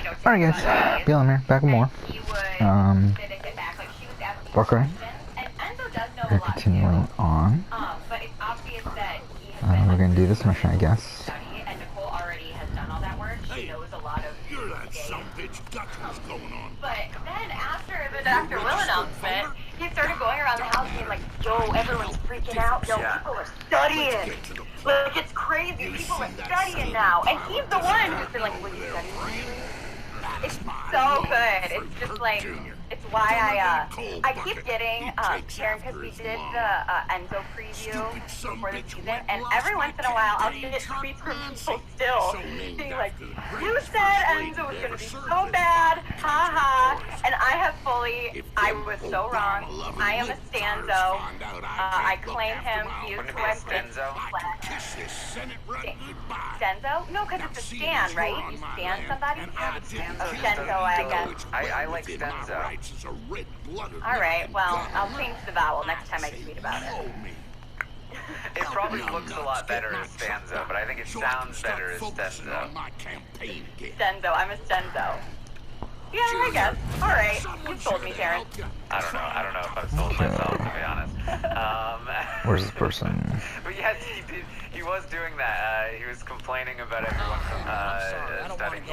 Alright guys, Beeline here, back with more. Far Cry. We're continuing on. We're gonna do this mission, I guess. You're that some bitch got what's going on. But then after the Dr. Will announcement, he started going around the house being like, yo, everyone's freaking out. Yo, people are studying. Like, it's crazy. People are studying now. And he's the one who's been like, what are you studying? It's so good. It's just like, it's why I keep getting Karen, because we did the Enzo preview before the season, and every once in a while I'll get tweets from people still being like, you said Enzo was gonna be so bad, haha, and I was so wrong. I am a Stanzo. I claim him. He is who I'm Stenzo? Stenzo? No, because it's a Stan, right? You Stan somebody? Oh, Stenzo, I guess. I like Stenzo. Alright, well, I'll change the vowel next time I tweet about it. It probably looks a lot better as Stenzo, but I think it sounds better as Stenzo. Stenzo, I'm a Stenzo. Yeah, I guess. Alright, you sold me, Karen. I don't know if I've sold myself, to be honest. Where's this person? But yes, he was doing that. He was complaining about everyone studying.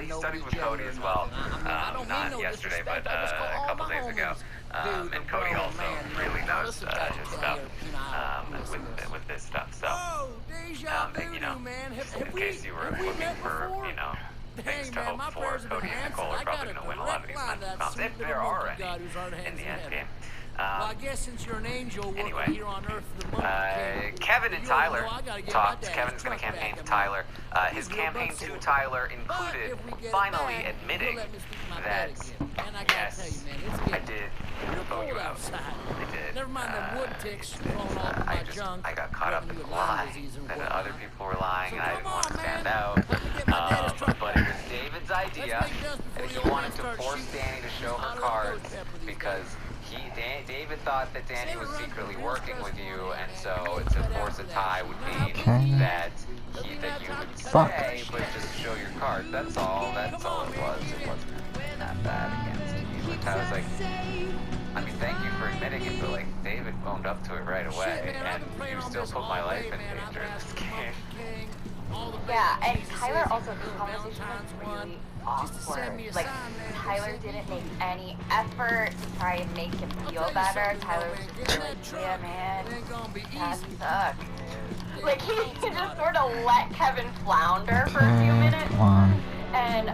He studied with Cody as well. Not yesterday, but a couple days ago. And Cody also really knows his stuff with this stuff. So, you know, in case you were looking for, you know, things to hope for, Cody and Nicole are probably going to win a lot of these men's if there are any in the end game. Well, I guess since you're an angel anyway, here on Earth for the moment, Kevin and Tyler talked. Kevin's going to campaign to Tyler. His campaign to Tyler included finally admitting that, yes, I did vote you out. I did. Never mind the wood ticks falling off my junk. I got caught up in the lie that other people were lying, and I didn't want to stand out. But it was David's idea, and he wanted to force Danny to show her cards because David thought that Danny was secretly working with you, and so to force a tie would mean that you would stay, but just show your cards. That's all it was. It wasn't that bad against you. And I was like, I mean, thank you for admitting it, but like, David owned up to it right away, and you still put my life in danger in this game. Yeah, and Tyler also, this conversation was really awkward. Like, Tyler didn't make any effort to try and make him feel better. Tyler was just like, yeah, man, that sucked. Like, he just sort of let Kevin flounder for a few minutes. And,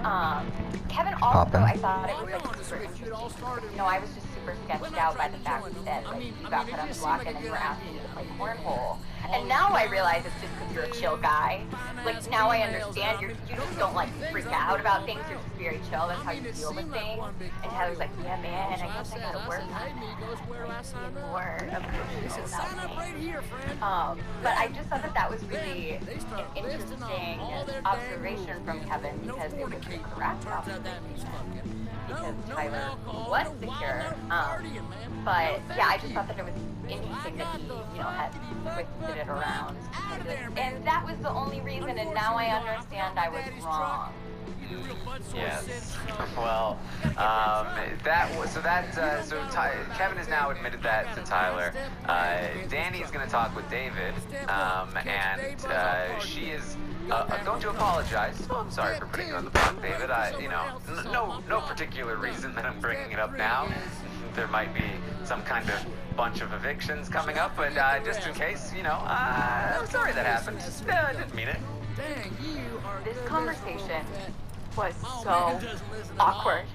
Kevin also, I thought it was like super interesting. You know, I was just super sketched out by the fact that like, you got put on the block and then you were asking me to play cornhole. And now I realize it's just because you're a chill guy. Like, now I understand you just don't like freak out about things. You're just very chill. That's how you deal with things. And Tyler's like, yeah, man, I guess I gotta work on that. Like, more of a but I just thought that was really an interesting observation from Kevin because it was a correct observation. Because Tyler was secure. But yeah, I just thought that it was interesting that he, you know, had twisted it around. And that was the only reason, and now I understand I was wrong. Yes. Well, Kevin has now admitted that to Tyler. Danny is going to talk with David, and she is going to apologize. Oh, I'm sorry for putting you on the block, David. No particular reason that I'm bringing it up now. There might be some kind of bunch of evictions coming up, but just in case, you know, I'm sorry that happened. I didn't mean it. This conversation was so awkward.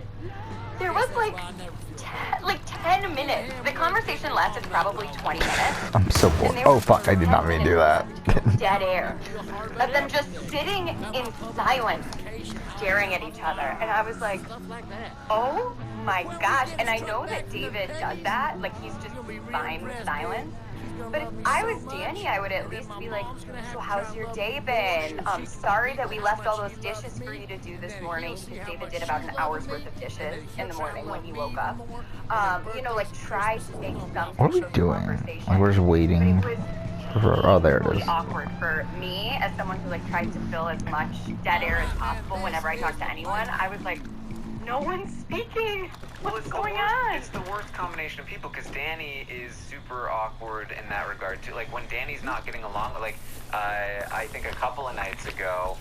There was like 10 minutes. The conversation lasted probably 20 minutes. I'm so bored. Oh fuck, I did not mean to do that. Dead air. Of them just sitting in silence, staring at each other. And I was like, oh my gosh. And I know that David does that. Like, he's just fine with silence. But if I was Danny, I would at least be like, so how's your day been? Sorry that we left all those dishes for you to do this morning, because David did about an hour's worth of dishes in the morning when he woke up. You know, like, try to make some What are we doing? Like, we're just waiting. But it was Oh, there it really is. awkward for me as someone who like tries to fill as much dead air as possible whenever I talk to anyone. I was like, no one's speaking. What's going on? It's the worst combination of people because Danny is super awkward in that regard too. Like when Danny's not getting along, like I think a couple of nights ago,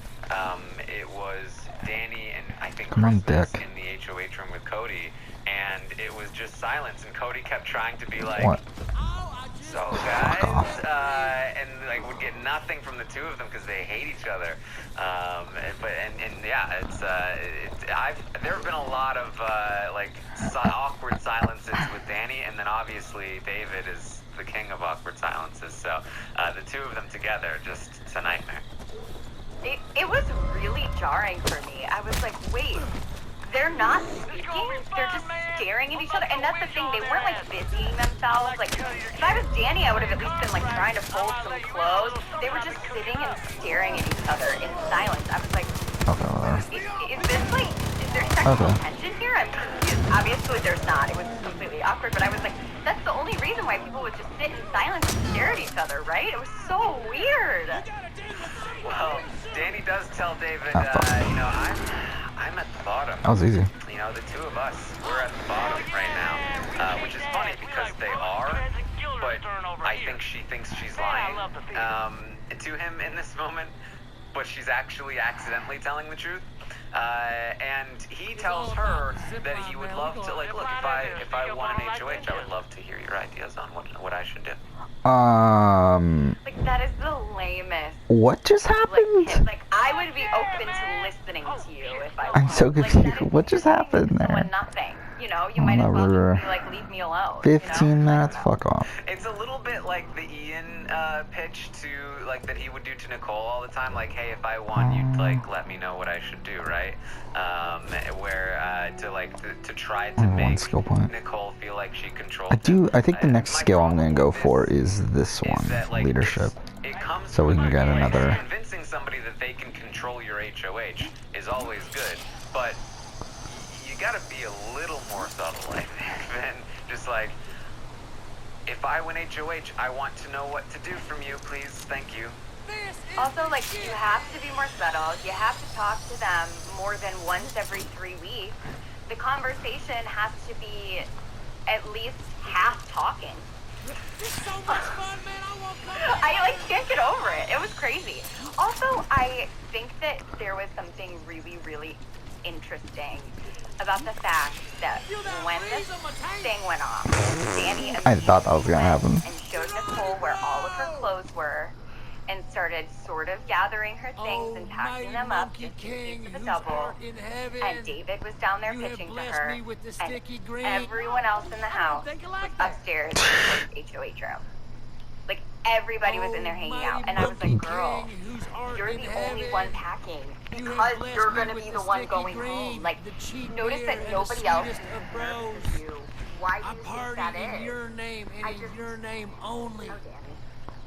it was Danny and I think Come on, Christmas Dick. in the HOH room with Cody, and it was just silence, and Cody kept trying to be like, What? so guys, and like would get nothing from the two of them because they hate each other. And yeah, there have been a lot of awkward silences with Danny, and then obviously David is the king of awkward silences. So the two of them together, it's a nightmare. It was really jarring for me. I was like, wait, they're not speaking? They're just staring at each other? And that's the thing, they weren't like busying themselves. Like, if I was Danny, I would have at least been like trying to fold some clothes. They were just sitting and staring at each other in silence. I was like, Okay, whatever. is this like, is there sexual Okay. tension here? I'm confused. Obviously there's not. It was completely awkward, but I was like, that's the only reason why people would just sit in silence and stare at each other, right? It was so weird. Well, Danny does tell David, I'm at the bottom. That was easy. You know, the two of us, we're at the bottom right now, which is funny because they are, but I think she thinks she's lying to him in this moment, but she's actually accidentally telling the truth. And he tells her that he would love to, like, look, if I won an HOH, I would love to hear your ideas on what I should do. Like, that is the lamest. What just happened? Like, I would be open to listening to you if I I'm was. so Like, confused. that is What just happened giving someone there? nothing. You know, you might as well just be like, leave me alone. 15 you know? minutes? Fuck off. It's a little bit like the Ian pitch to, like, that he would do to Nicole all the time, like, hey, if I won, you'd, like, let me know what I should do, right? To try to One make skill point. Nicole feel like she controls I think the next my skill I'm problem gonna go with for this is this is one, that, like, leadership. it comes So we from can get like, another. convincing somebody that they can control your HOH is always good, but you gotta be a little more subtle, I think, than just like, if I win HOH, I want to know what to do from you, please, thank you. Also, like, you have to be more subtle. You have to talk to them more than once every 3 weeks. The conversation has to be at least half talking. I like can't get over it. It was crazy. Also, I think that there was something really, really interesting about the fact that when this thing went off, Danny I thought that was gonna happen. and showed Nicole where all of her clothes were and started sort of gathering her things and packing them up just in case of a double. And David was down there pitching to her, and everyone else in the house was upstairs in the HOH room. Like, everybody was in there hanging out, and I was like, girl, you're the only one packing because you're gonna be the one going home. Like, notice that nobody else is observed you. Why do you think that is? in your name and in your name only. Oh, damn it.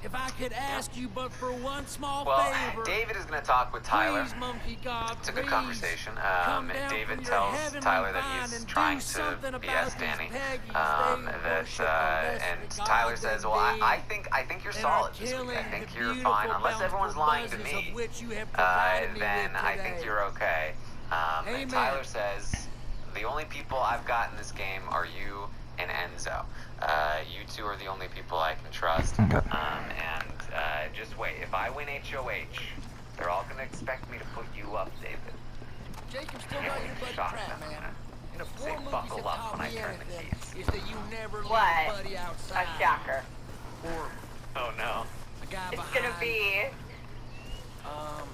If I could ask you but for one small Well, favor, David is going to talk with Tyler. please, monkey god, It's a good please, conversation. come down David from your tells heavenly Tyler that vine he's and trying do to something BS about these Danny. Peggies. They worship And the Tyler gods says, they well, I made, think you're and are solid this week. I killing think the you're beautiful, fine. Unless everyone's bountiful lying to buzzes me, of which you have provided me then with I think today. you're okay. And Amen. Tyler says, the only people I've got in this game are you and Enzo. You two are the only people I can trust. Okay. Just wait. If I win HOH, they're all going to expect me to put you up, David. Jacob still got your buddy Shock trapped, them, man. And if Say four movies buckle have up taught when I me turn the anything, keys. is that you never leave What? your buddy outside. A shocker. Or Oh no. a guy It's behind. gonna be, Um,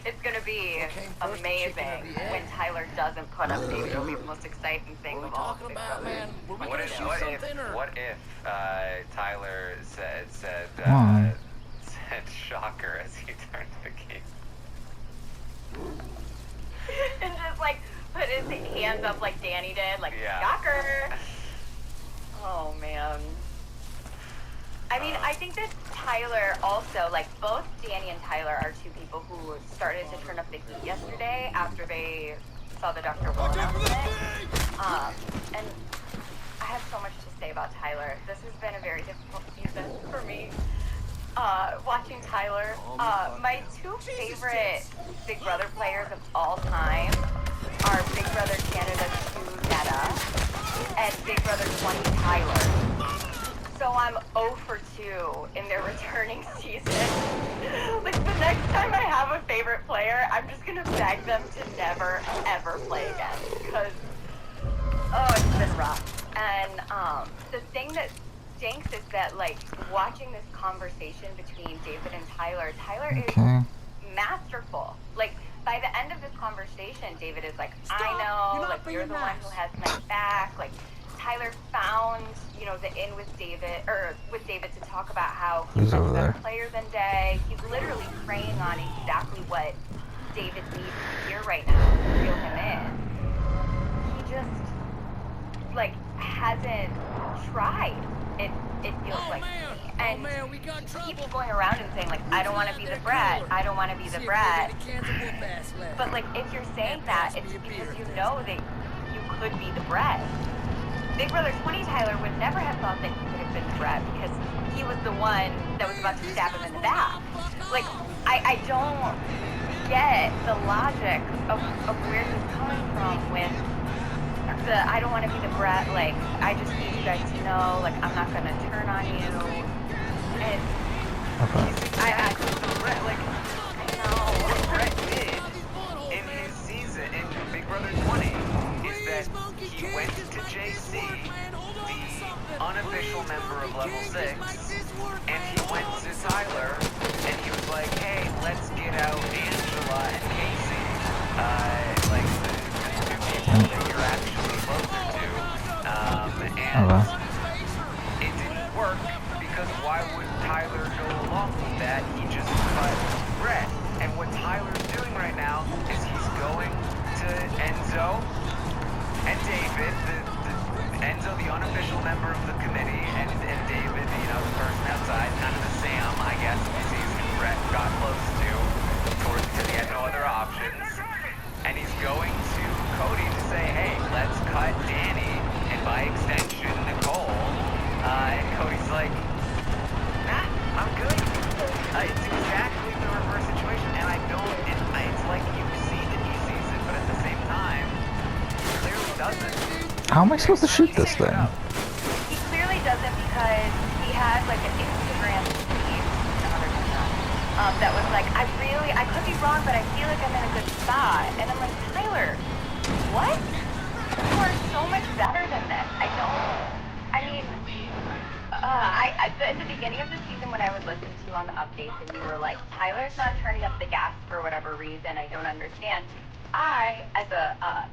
it's gonna be What came first, the chicken or amazing the egg? when Tyler doesn't put up David. It'll be the most exciting thing what are we of all. talking about, man? Were we What gonna if, shoot something or? what if Tyler said Why? said shocker as he turned the key? And just like put his hands up like Danny did, like Yeah. shocker. Oh man. I mean, I think that Tyler also, like, both Danny and Tyler are two people who started to turn up the heat yesterday after they saw the Dr. Will announcement. And I have so much to say about Tyler. This has been a very difficult season for me. watching Tyler. My two favorite Big Brother players of all time are Big Brother Canada 2 Netta and Big Brother 20 Tyler. So I'm 0 for 2 in their returning season. Like, the next time I have a favorite player, I'm just gonna beg them to never, ever play again. Because, oh, it's been rough. And the thing that stinks is that, like, watching this conversation between David and Tyler is masterful. Like, by the end of this conversation, David is like, I know, like, you're the one who has my back. Like, Tyler found, you know, the in with David to talk about how he's a better player than Day. He's literally preying on exactly what David needs to hear right now to reel him in. He just, like, hasn't tried. It feels like to me. And he keeps going around and saying, like, I don't want to be the brat. I don't want to be the brat. But, like, if you're saying that, it's because you know that you could be the brat. Big Brother 20 Tyler would never have thought that he could have been the brat because he was the one that was about to stab him in the back. Like, I don't get the logic of where he's coming from with the I don't want to be the brat, like, I just need you guys to know, like, I'm not gonna turn on you. And I actually like, I know what Brett did in his season in Big Brother 20 is that he went to JC, the unofficial member of Level 6, and he went to Tyler, and he was like, hey, let's get out Angela and Casey, like the two people that you're actually closer to, and it didn't work, because why would Tyler go along with that? He just cut Brett, and what Tyler's doing right now is he's going to Enzo and David, Enzo, the unofficial member of the committee, and David, you know, the person outside, kind of the Sam, I guess, of the season Brett got close to, because he had no other options. And he's going to Cody to say, hey, let's cut Danny, and by extension, Nicole. And Cody's like, nah, I'm good. It's exactly the reverse situation, and it's like you see that he sees it, but at the same time, he clearly doesn't. How am I supposed to shoot this thing? He clearly doesn't because he had, like, an Instagram feed, that was like, I could be wrong, but I feel like I'm in a good spot. And I'm like, Tyler, what? You are so much better than this. At the beginning of the season when I was listening to you on the updates and you were like, Tyler's not turning up the gas for whatever reason, I don't understand. I, as a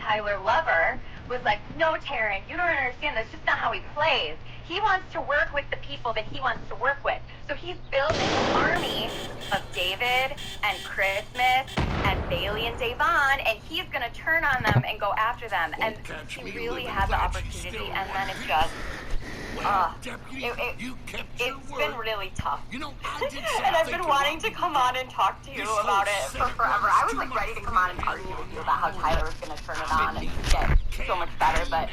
Tyler lover, was like, no, Taryn, you don't understand. That's just not how he plays. He wants to work with the people that he wants to work with. So he's building an army of David and Christmas and Bailey and Davon, and he's going to turn on them and go after them. And he really had the opportunity, and then it just... it's been really tough. And I've been wanting to come on and talk to you about it for forever. I was like ready to come on and argue with you about how Tyler was going to turn it on and get so much better, but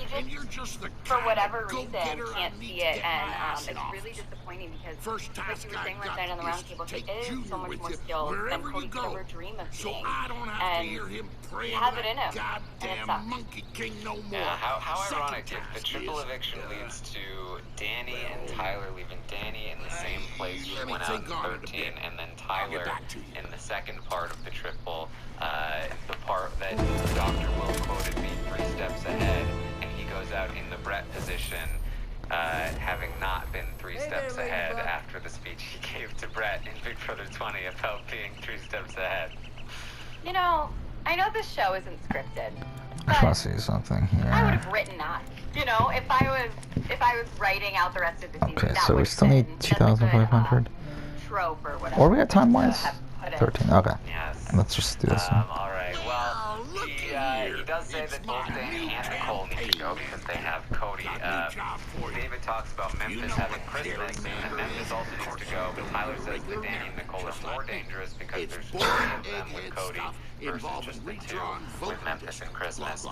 he just, for whatever reason, can't see it, and it's really disappointing because, like you were saying last night on the roundtable, he is so much more skilled than Cody could ever dream of being, and he has it in him, and it sucks. Yeah, how ironic if the triple eviction leads to Danny and Tyler leaving Danny in the same place she went out in 13, and then Tyler in the second part of the triple, the part that Dr. Will quoted me 3 steps ahead, and he goes out in the Brett position, having not been 3 steps ahead after the speech he gave to Brett in Big Brother 20 about being 3 steps ahead. You know, I know this show isn't scripted, I just want to see something here. I would have written that. You know, if I was writing out the rest of the season, Okay, that so we still need 2,500. Trope or whatever. Or we got time-wise? 13, okay. Yes. Let's just do this one. Alright, well, he does say that both Danny and Nicole need to go because they have Cody. David talks about Memphis having Christmas, and Memphis also needs to go, but Tyler says that Danny and Nicole are more dangerous because there's 3 of them with Cody versus just the 2 with Memphis and Christmas.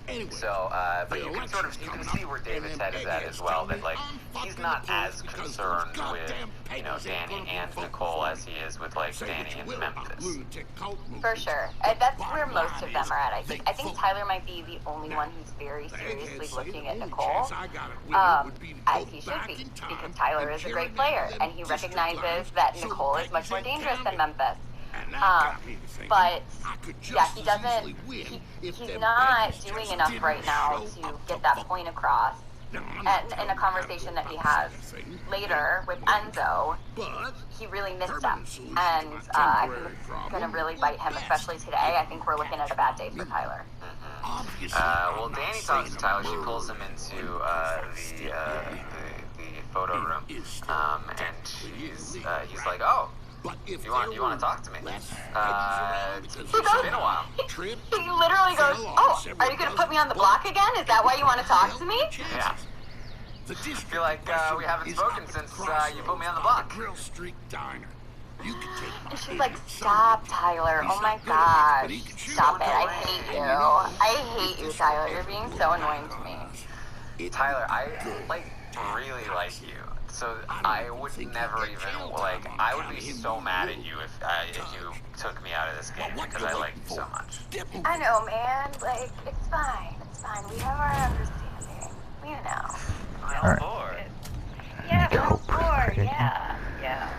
Anyway, So, but you can see where David's head is at as well, that, like, he's not as concerned with, you know, Danny and Nicole as he is with, like, Danny and Memphis. For sure. That's where most of them are at, I think. I think Tyler might be the only one who's very seriously looking at Nicole, as he should be, because Tyler is a great player, and he recognizes that Nicole is much more dangerous than Memphis. But, yeah, he doesn't, he's not doing enough right now to get that point across. And in a conversation that he has later with Enzo, he really missed him. And I think it's going to really bite him, especially today. I think we're looking at a bad day for Tyler. Well, Danny talks to Tyler. She pulls him into the photo room, and he's like, "Oh, you want to talk to me? It's been a while." He literally goes, "Oh, are you going to put me on the block again? Is that why you want to talk to me?" Yeah. I feel like we haven't spoken since you put me on the block. And she's like, "Stop, Tyler. Oh my gosh. Stop it. I hate you. I hate you, Tyler. You're being so annoying to me." Tyler, I, like, really like you. So I would never even, like, I would be so mad at you if you took me out of this game because I like you so much. I know, man. Like, it's fine. It's fine. We have our understanding. We know. I'm bored. Yeah, we're bored. Yeah. Yeah.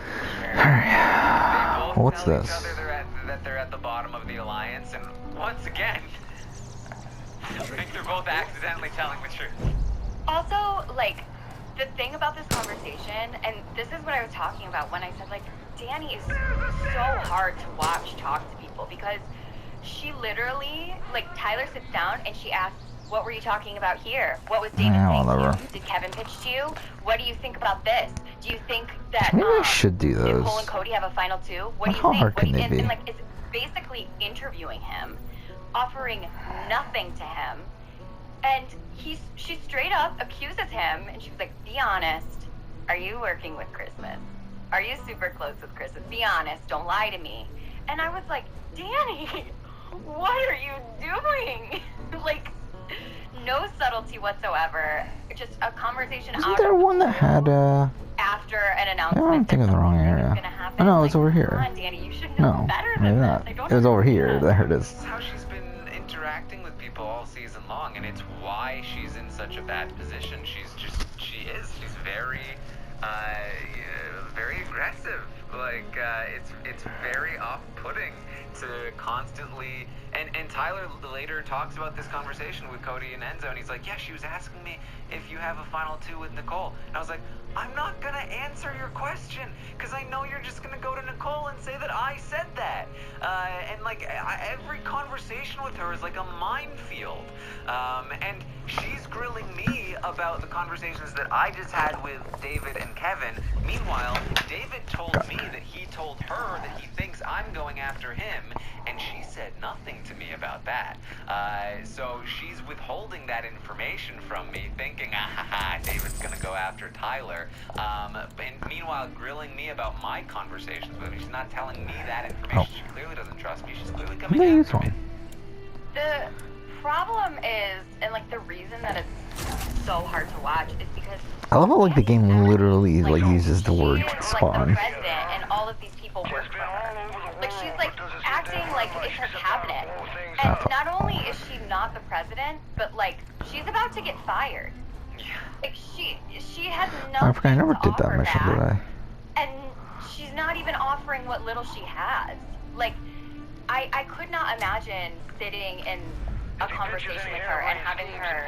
Sure. Alright. They both What's tell this? each other that they're at the bottom of the alliance, and once again, I think they're both accidentally telling the truth. Also, like, the thing about this conversation, and this is what I was talking about when I said, like, Danny is so hard to watch talk to people, because she literally, like, Tyler sits down and she asks, "What were you talking about here? What was David saying to you? Did Kevin pitch to you? What do you think about this? Do you think that Maybe I should do those. Nicole and Cody have a final two? What do you How think?" hard can they be? And, like, it's basically interviewing him, offering nothing to him. And she straight up accuses him, and she's like, "Be honest. Are you working with Christmas? Are you super close with Christmas? Be honest. Don't lie to me." And I was like, "Danny, what are you doing?" Like, no subtlety whatsoever. Just a conversation Isn't there one that had, after an I announcement. don't think of the wrong area. Oh, no, it's over here. Come on, Danny, you should know No, better maybe than not. this. I don't It was over here. understand. There it is. It's how she's been interacting with people all season long, and it's why she's in such a bad position. She's very, very aggressive. Like, it's very off-putting to constantly, and Tyler later talks about this conversation with Cody and Enzo, and he's like, "Yeah, she was asking me if you have a final two with Nicole." And I was like, "I'm not gonna answer your question, because I know you're just gonna go to Nicole and say that I said that." And like, every conversation with her is like a minefield. And she's grilling me about the conversations that I just had with David and Kevin. Meanwhile, David told me that he told her that he thinks I'm going after him, and she said nothing to me about that. So she's withholding that information from me, thinking, David's gonna go after Tyler. And meanwhile, grilling me about my conversations with him. She's not telling me that information. She clearly doesn't trust me. She's clearly coming after me. The problem is, and like the reason that it's so hard to watch is because I love how, like, the game literally, like, uses the word like spawn. the president and all of these people work for her. Like, she's like acting like it's her cabinet. And not only is she not the president, but like she's about to get fired. Like she has nothing. I forgot I never did that offer mission, did back, I? and she's not even offering what little she has. Like, I could not imagine sitting in a conversation with her and having her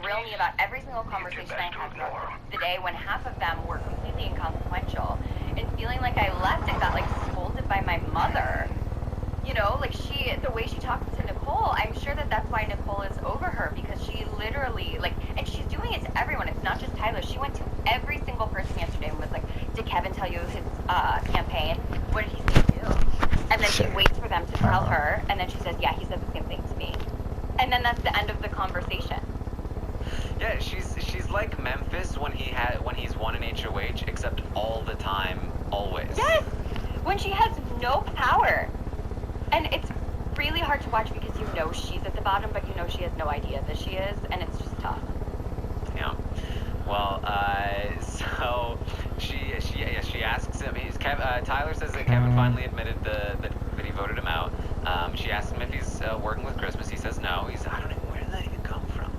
grill me about every single conversation I had throughout the day, when half of them were completely inconsequential, and feeling like I left and got like scolded by my mother. You know, like the way she talks to Nicole, I'm sure that that's why Nicole is over her, because she literally, like, and she's doing it to everyone. It's not just Tyler. She went to every single person yesterday and was like, "Did Kevin tell you his campaign? What did he say to you?" And then she waits for them to tell her, and then she says, "Yeah, he said the same thing to me." And then that's the end of the conversation. Yeah, she's like Memphis when he's won an HOH, except all the time, always. Yes, when she has no power, and it's really hard to watch because you know she's at the bottom, but you know she has no idea that she is, and it's just tough. Yeah. Well, so she asks him. Tyler says that Kevin finally admitted that he voted him out. She asks him if he's working with Christmas. He says no. I don't know where did that even come from.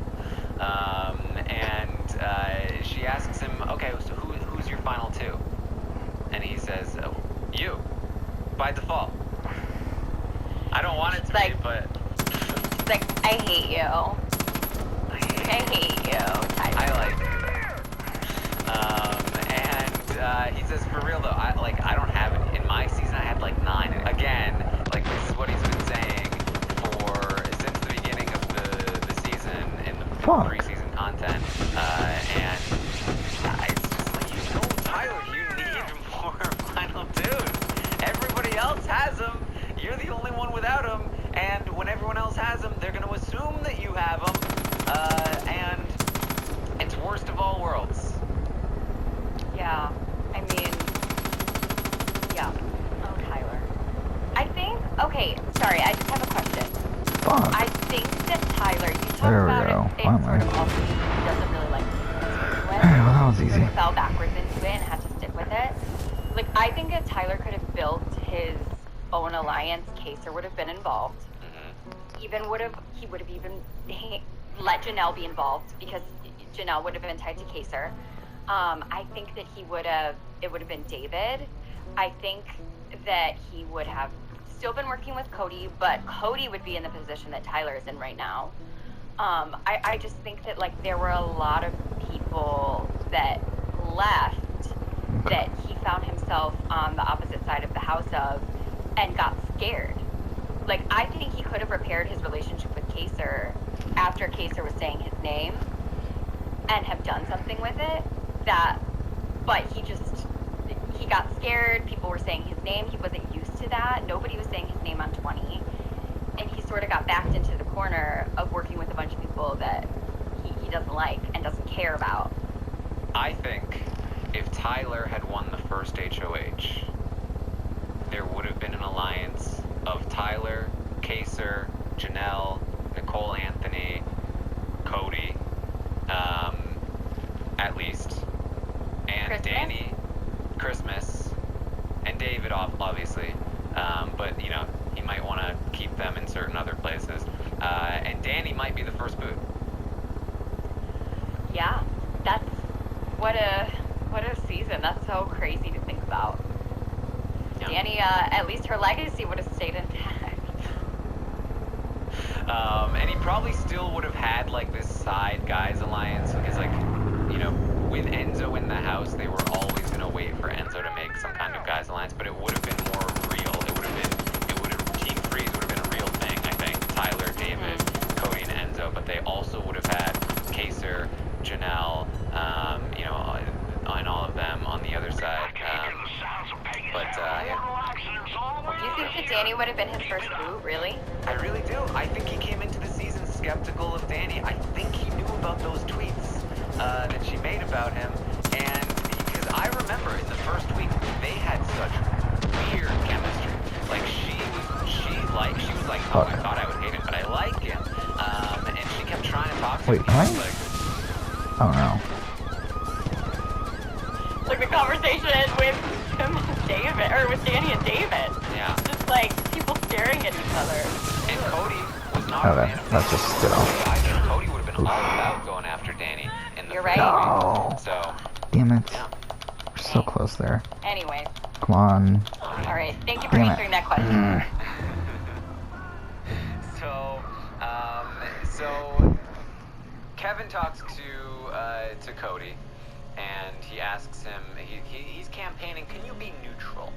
And she asks him, okay, so who's your final two? And he says, you, by default. I don't want it to be, but she's like, I hate you. I hate you, Tyler. I like you. And he says, for real though, I don't have it. In my season, I had like 9. Again, like this is what he's been saying since the beginning of the season in the preseason content. And it's just like, Tyler, you need more final dudes. Everybody else has them. You're the only one without them. And when everyone else has them, they're going to assume that you have them. And it's worst of all worlds. Yeah, I mean, yeah. Oh, Tyler. I think, okay, sorry, I just have a question. Fuck. I think that Tyler, you talk There we about go. it Finally. sort of also he doesn't really like to stick with. Well, that was easy. Sort of fell backwards into it and had to stick with it. Like, I think that Tyler could have built his own alliance. Kaser would have been involved. Mm-hmm. He would have even let Janelle be involved because Janelle would have been tied to Kaser. I think that it would have been David. I think that he would have still been working with Cody, but Cody would be in the position that Tyler is in right now. I just think that like there were a lot of people that left that he found himself on the opposite side of the house of and got scared. Like, I think he could have repaired his relationship with Kaser after Kaser was saying his name and have done something with it. But he got scared. People were saying his name. He wasn't used to that. Nobody was saying his name on 20. And he sort of got backed into the corner of working with a bunch of people that he doesn't like and doesn't care about. I think if Tyler had won the first HOH, there would have been an alliance of Tyler, Kaser, Janelle, Nicole Anthony, Cody, at least, and Christmas? Danny, Christmas, and David, obviously. But, you know, he might want to keep them in certain other places. And Danny might be the first boot. Yeah, that's what a season. That's so crazy to think about. Yeah. Danny, at least her legacy would have stayed intact. And he probably still would have had like this side guys alliance because, like, you know, with Enzo in the house, they were always gonna wait for Enzo to make some kind of guys alliance, but it would have been more real. Team Freeze would have been a real thing, I think. Tyler, David, Cody, and Enzo, but they also would have had Kaser, Janelle, you know, and all of them on the other side. Yeah. Do you think that Danny would have been his first boot, really? I really do. I think he came into the season skeptical of Danny. I think he knew about those tweets that she made about him, and because I remember in the first week they had such weird chemistry. Like she was like, oh, I thought I would hate him, but I like him. And she kept trying to talk to him. Wait, what? Like, Oh no. Like the conversation with him and David, or with Danny and David. yeah. Just like people staring at each other. And Cody was not Oh, a fan of that's just still. either. Cody would have been all about going after Danny in the You're first right. week. So, Damn it. yeah. We're so close there. Anyways, Come on. all right. Thank you for Damn it. answering that question. So Kevin talks to Cody, and he asks him. He's campaigning. Can you be neutral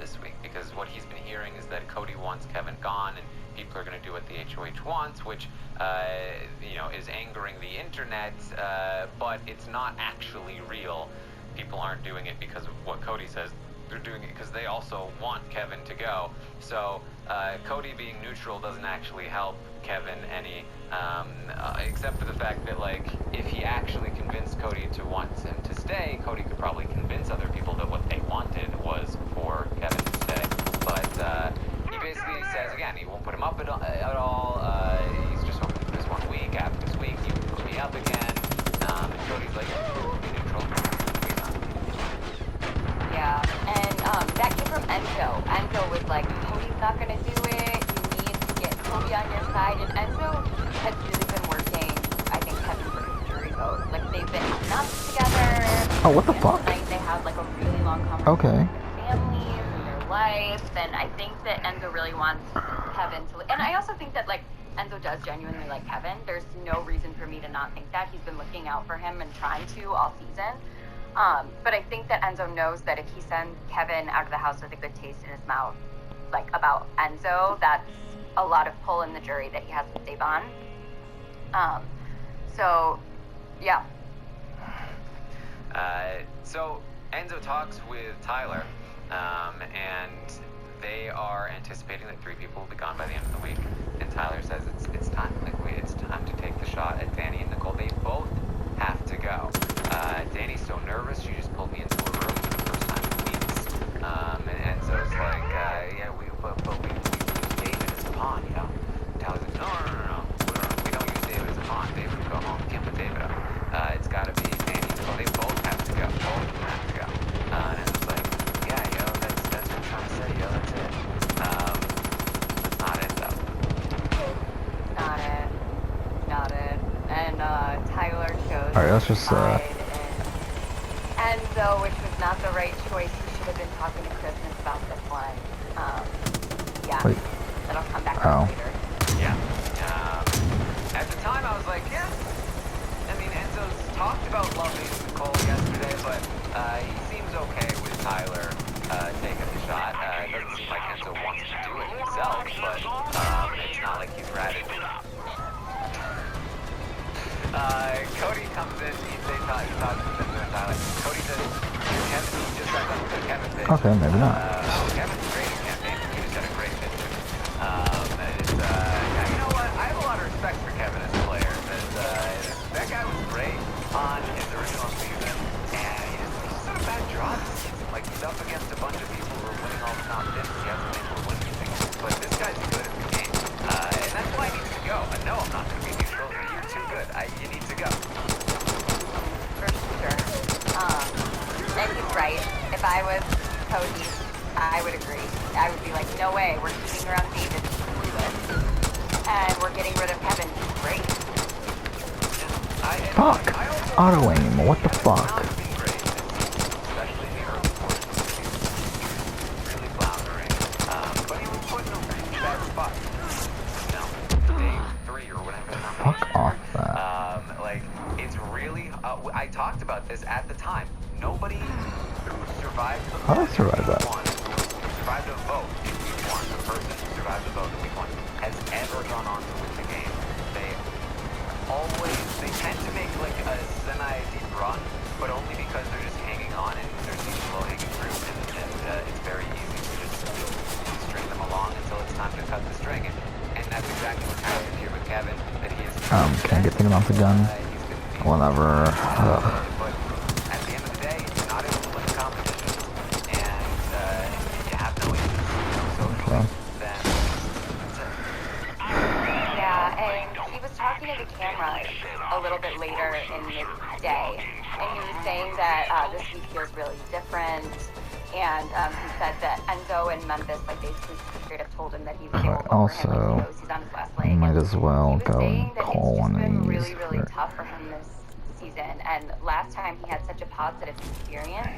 this week? Because what he's been hearing is that Cody wants Kevin gone, and people are going to do what the HOH wants, which you know, is angering the internet. But it's not actually real. People aren't doing it because of what Cody says. They're doing it because they also want Kevin to go. So Cody being neutral doesn't actually help Kevin any, except for the fact that, like, if he actually convinced Cody to want him to stay, Cody could probably convince other people that what they wanted was for Kevin to stay. But he basically says, again, again, he won't put him up at all. He's just hoping for this 1 week. After this week, you put me up again. And Cody's like, be neutral. He's not. Yeah, and that came from Enzo. Enzo was like, Cody's not gonna do it. You need to get Cody on your side. And Enzo has really been working, I think, Kevin for his jury vote. Like, they've been nuts together. Oh, what the And fuck? tonight they had like a really long conversation Okay. with their families and their life. And I think that Enzo really wants Kevin to. And I also think that like Enzo does genuinely like Kevin. There's no reason for me to not think that. He's been looking out for him and trying to all season. But I think that Enzo knows that if he sends Kevin out of the house with a good taste in his mouth, like about Enzo, that's a lot of pull in the jury that he has to save on. So, yeah. So Enzo talks with Tyler, and they are anticipating that 3 people will be gone by the end of the week. And Tyler says it's time. It's time to take the shot at Danny and Nicole. They both have to go. Danny's so nervous, she just pulled me into a room for the first time in weeks. And Enzo's like, yeah, we use David as a pawn, you know? Tyler's like, no. We don't use David as a pawn. David will go home. Can't put David up. It's got to be Danny and Nicole. They both have to go. Both of them have to go. And Enzo's like, yeah, yo, that's what I'm trying to say, yo, that's it. That's not it, though. Not it. And Tyler chose Alright, let's just, side and Enzo, which was not the right choice. He should have been talking to Christmas about this one. Yeah. Wait. That'll come back Oh. later. Yeah. At the time, I was like, yeah. I mean, Enzo's talked about loving Nicole yesterday, but he seems okay with Tyler taking the shot. It doesn't seem like Enzo wants to do it himself, but it's not like he's ratted. Cody comes in, they talk to Enzo and Tyler. Cody says, Kevin, he just got done with Kevin pitch. Okay, maybe not. Kevin's great at campaign. He just had a great pitch. Yeah, you know what? I have a lot of respect for Kevin as a player. That guy was great on his original season, and he's just had a bad draw this season. Like, he's up against a bunch of people who are winning all the competitions. He hasn't been able to win anything. But this guy's good at the game. And that's why he needs to go. No, I'm not going to be neutral. You're too good. You need to go. For sure. And he's right. If I was Cody, I would agree. I would be like, no way, we're keeping around David to do this. And we're getting rid of Kevin. Great. Fuck! Auto aim, what the fuck? Especially in the early portions of the season. Really floundering. But he was putting him in bad spots. Day 3 or whatever the number Fuck off that. It's really... I talked about this at the time. Nobody who survived the How did I survive that? who survived a vote in week 1, the person who survived the vote in week 1, has ever gone on to win the game. They tend to make like a semi-deep run, but only because they're just hanging on and they're seeing low-hanging fruit, and it's very easy to just string them along until it's time to cut the string. And that's exactly what's happened here with Kevin. That he is. Can't get taken off the gun. Whatever. But at the end of the day, you're not able to win the competition, and you have no agency. So Okay. then that's it. Yeah, and he was talking to the camera a little bit later in the day, and he was saying that this week feels really different, and he said that Enzo and Memphis, like, basically straight up told him that he was able to Also, him, like, he knows he's on his last leg. might as well He was go saying and that call it's one just of been these. really, really tough for him this season, and last time he had such a positive experience,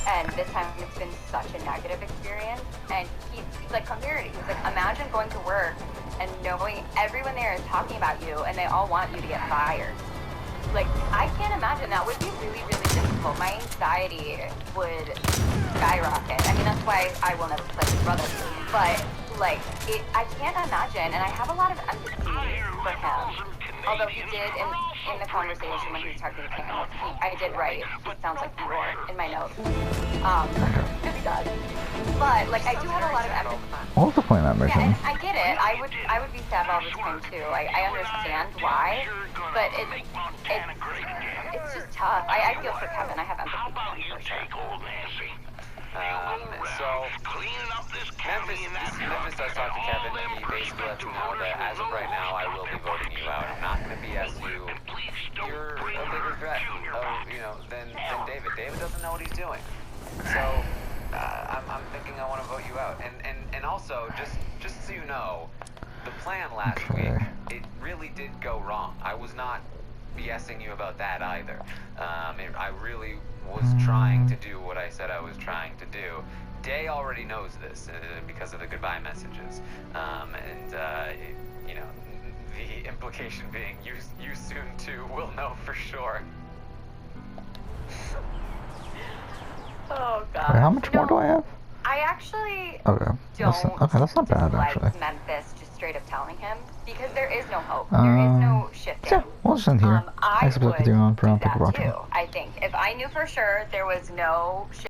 and this time it's been such a negative experience, and he's like, compared it, he's like, imagine going to work and knowing everyone there is talking about you, and they all want you to get fired. Like, I can't imagine. That would be really, really difficult. My anxiety would skyrocket. I mean, that's why I will never play with brothers. But, like, I can't imagine, and I have a lot of empathy for him. Although he did, in the conversation when he was talking to Cam, I did write, it sounds like you were, in my notes. It does. But, like, I do have a lot of empathy. What was the point of that Yeah, mission? and I get it. I would be sad all the time, too. I understand why, but it's just tough. I feel for Kevin. I have empathy for him, for sure. So Cleaning up this Memphis, county and that Memphis does talk to Kevin, and he basically lets me know that as of right now, I will be voting you out. I'm not going to BS you. You're a bigger threat, than David. David doesn't know what he's doing. So I'm thinking I want to vote you out. And also, just so you know, the plan last week, it really did go wrong. I was not BSing you about that either. I really was trying to do what I said I was trying to do. Day already knows this because of the goodbye messages. The implication being you soon too will know for sure. Oh god. Wait, how much more do I have? I actually Okay. That's not bad, dislike actually. Memphis just straight up telling him because there is no hope. There is no shifting. Yeah, we'll just end here. I Thanks for would continuing on. do Thank you that for watching. too. I think if I knew for sure there was no